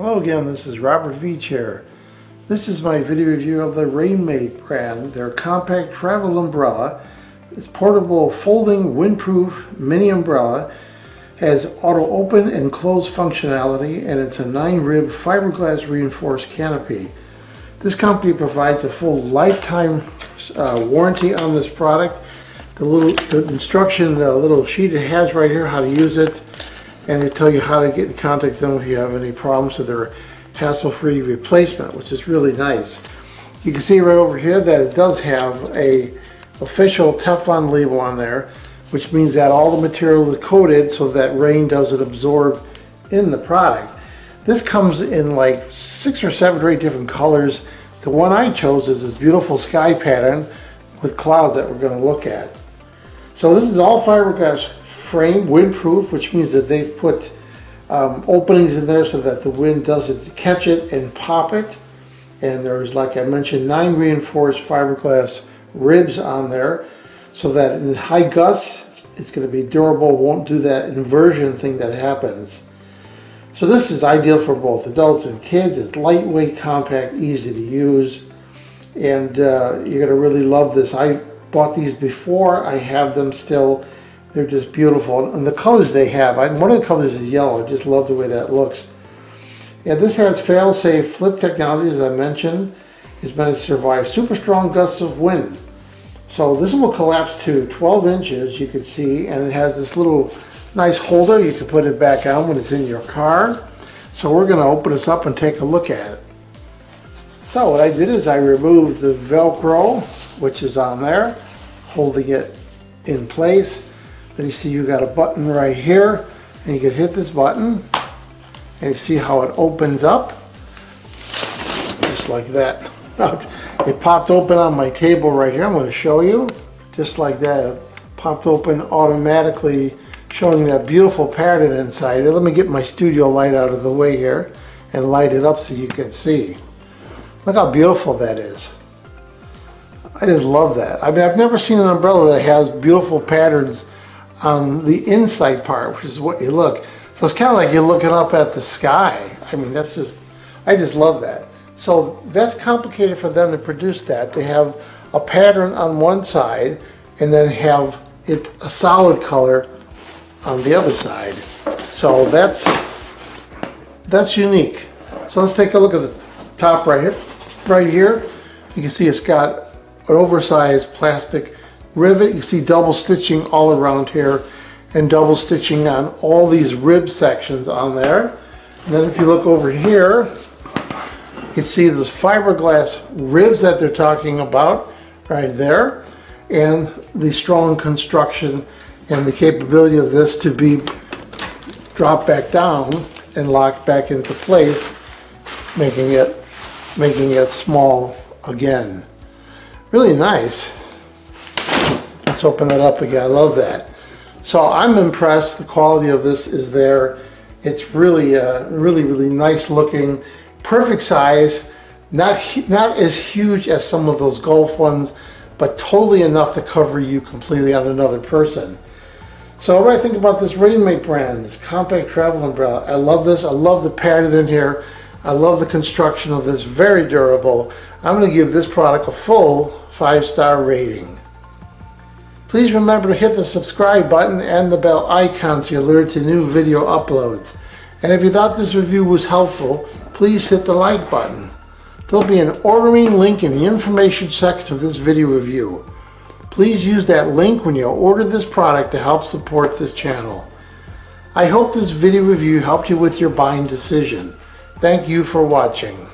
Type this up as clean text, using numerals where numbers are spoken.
Hello again, this is Robert Veach here. This is my video review of the Rainmate brand, their compact travel umbrella. It's portable folding windproof mini umbrella, has auto open and close functionality, and it's a 9-rib fiberglass reinforced canopy. This company provides a full lifetime warranty on this product. The instruction, the little sheet it has right here, how to use it, and they tell you how to get in contact with them if you have any problems with their hassle-free replacement, which is really nice. You can see right over here that it does have a official Teflon label on there, which means that all the material is coated so that rain doesn't absorb in the product. This comes in like 6 or 7 or 8 different colors. The one I chose is this beautiful sky pattern with clouds that we're going to look at. So this is all fiberglass frame, windproof, which means that they've put openings in there so that the wind doesn't catch it and pop it. And there's, like I mentioned, 9 reinforced fiberglass ribs on there so that in high gusts it's going to be durable, won't do that inversion thing that happens. So this is ideal for both adults and kids. It's lightweight, compact, easy to use, and you're going to really love this. I bought these before, I have them still. They're just beautiful, and the colors they have, one of the colors is yellow. I just love the way that looks. And this has fail-safe flip technology, as I mentioned. It's meant to survive super strong gusts of wind. So this will collapse to 12 inches, you can see, and it has this little nice holder. You can put it back on when it's in your car. So we're going to open this up and take a look at it. So what I did is I removed the Velcro, which is on there, holding it in place. Then you see you got a button right here, and you can hit this button, and you see how it opens up, just like that. It popped open on my table right here. I'm going to show you, just like that. It popped open automatically, showing that beautiful pattern inside. Let me get my studio light out of the way here and light it up so you can see. Look how beautiful that is. I just love that. I mean, I've never seen an umbrella that has beautiful patterns on the inside part, which is what you look. So it's kind of like you're looking up at the sky. I mean, that's just, I just love that. So that's complicated for them to produce that. They have a pattern on one side and then have it a solid color on the other side. So that's unique. So let's take a look at the top right here. Right here, you can see it's got an oversized plastic rivet. You can see double stitching all around here and double stitching on all these rib sections on there. And then if you look over here, you can see those fiberglass ribs that they're talking about right there, and the strong construction and the capability of this to be dropped back down and locked back into place, making it small again. Really nice. Let's open it up again. I love that. So I'm impressed. The quality of this is there. It's really really nice looking, perfect size, not as huge as some of those golf ones, but totally enough to cover you completely on another person. So what do I think about this Rainmate brand, this compact travel umbrella? I love this. I love the pattern in here. I love the construction of this, very durable. I'm going to give this product a full 5-star rating. Please remember to hit the subscribe button and the bell icon so you're alerted to new video uploads. And if you thought this review was helpful, please hit the like button. There'll be an ordering link in the information section of this video review. Please use that link when you order this product to help support this channel. I hope this video review helped you with your buying decision. Thank you for watching.